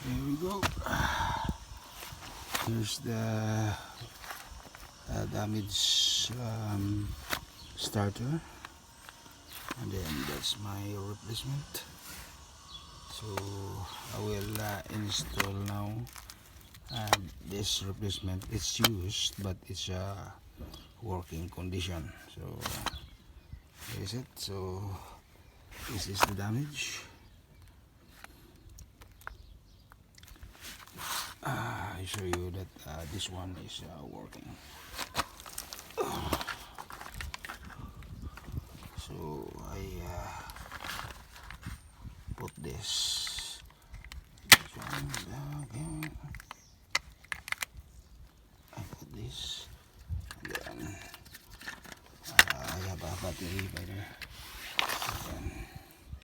Here we go. Here's the damaged starter, and then that's my replacement. So I will install now this replacement. It's used, but it's working condition. So here's it. So this is the damage. I show you that this one is working. So I